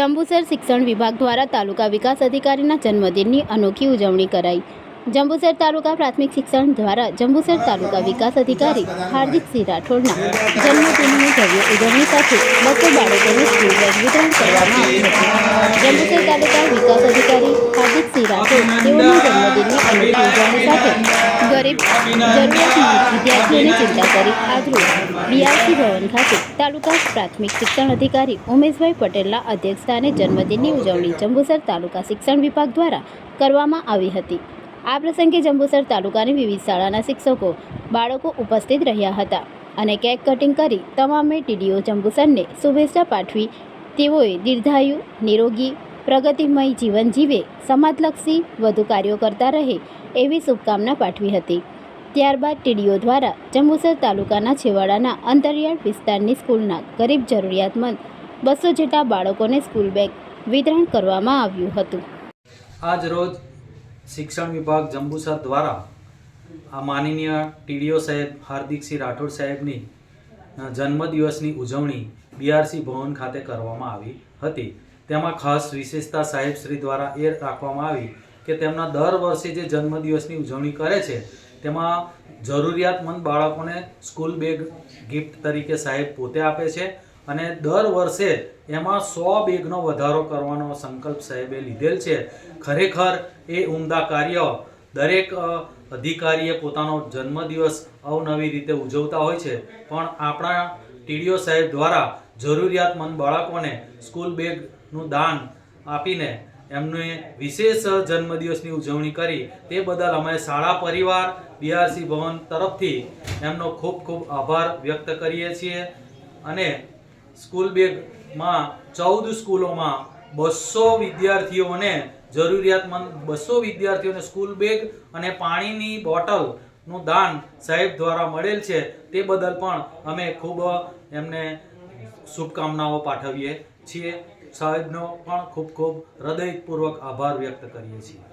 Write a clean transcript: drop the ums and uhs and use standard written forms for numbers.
જંબુસર શિક્ષણ વિભાગ દ્વારા તાલુકા વિકાસ અધિકારીના જન્મદિનની અનોખી ઉજવણી કરાઈ। જંબુસર તાલુકા પ્રાથમિક શિક્ષણ દ્વારા જંબુસર તાલુકા વિકાસ અધિકારી હાર્દિકસિંહ રાઠોડના જન્મદિનની ભવ્ય ઉજવણી સાથે 200 બાળકોને સ્કૂલ બેગ વિતરણ કરવામાં આવ્યું હતું। જંબુસર તાલુકા વિકાસ અધિકારી હાર્દિકસિંહ રાઠોડ તેઓના જન્મદિનની અનોખી ઉજવણી સાથે ગરીબ જરૂરિયાતમંદ વિદ્યાર્થીઓની ચિંતા કરી આજરોજ બીઆરસી ભવન ખાતે તાલુકા પ્રાથમિક શિક્ષણ અધિકારી ઉમેશભાઈ પટેલના અધ્યક્ષસ્થાને જન્મદિનની ઉજવણી જંબુસર તાલુકા શિક્ષણ વિભાગ દ્વારા કરવામાં આવી હતી। આ પ્રસંગે જંબુસર તાલુકાની વિવિધ શાળાના શિક્ષકો બાળકો ઉપસ્થિત રહ્યા હતા અને કેક કટિંગ કરી તમામે ટીડીઓ જંબુસરને શુભેચ્છા પાઠવી તેઓએ દીર્ઘાયુ નિરોગી પ્રગતિમય જીવન જીવે સમાજલક્ષી વધુ કાર્યો કરતા રહે એવી શુભકામના પાઠવી હતી। ત્યારબાદ ટીડીઓ દ્વારા જંબુસર તાલુકાના છેવાડાના અંતરિયાળ વિસ્તારની સ્કૂલના ગરીબ જરૂરિયાતમંદ 200 જેટલા બાળકોને સ્કૂલ બેગ વિતરણ કરવામાં આવ્યું હતું। આજ રોજ શિક્ષણ વિભાગ જંબુસર દ્વારા આ માનનીય ટીડીઓ સાહેબ હાર્દિકસિંહ રાઠોડ સાહેબની જન્મદિવસની ઉજવણી બીઆરસી ભવન ખાતે કરવામાં આવી હતી। તેમાં ખાસ વિશેષતા સાહેબ શ્રી દ્વારા એ રાખવામાં આવી કે તેમના દર વર્ષે જે જન્મદિવસની ઉજવણી કરે છે તેમાં જરૂરિયાતમંદ બાળકોને સ્કૂલ બેગ ગિફ્ટ તરીકે સાહેબ પોતે આપે છે અને દર વર્ષે એમાં 100 બેગનો વધારો કરવાનો સંકલ્પ સાહેબે લીધેલ છે। ખરેખર એ ઉમદા કાર્ય દરેક અધિકારીએ પોતાનો જન્મદિવસ અવનવી રીતે ઉજવતા હોય છે, પણ આપણા ટીડીઓ સાહેબ દ્વારા જરૂરિયાતમંદ બાળકોને સ્કૂલ બેગનું દાન આપીને એમને વિશેષ જન્મદિવસની ઉજવણી કરી તે બદલ અમે શાળા પરિવાર બીઆરસી ભવન તરફથી એમનો ખૂબ ખૂબ આભાર વ્યક્ત કરીએ છીએ અને સ્કૂલ બેગમાં 14 સ્કૂલોમાં 200 વિદ્યાર્થીઓને જરૂરિયાતમંદ 200 વિદ્યાર્થીઓને સ્કૂલ બેગ અને પાણીની બોટલનું દાન સાહેબ દ્વારા મળેલ છે તે બદલ પણ અમે ખૂબ એમને શુભકામનાઓ પાઠવીએ છીએ। સાહેબનો પણ ખૂબ ખૂબ હૃદયપૂર્વક આભાર વ્યક્ત કરીએ છીએ।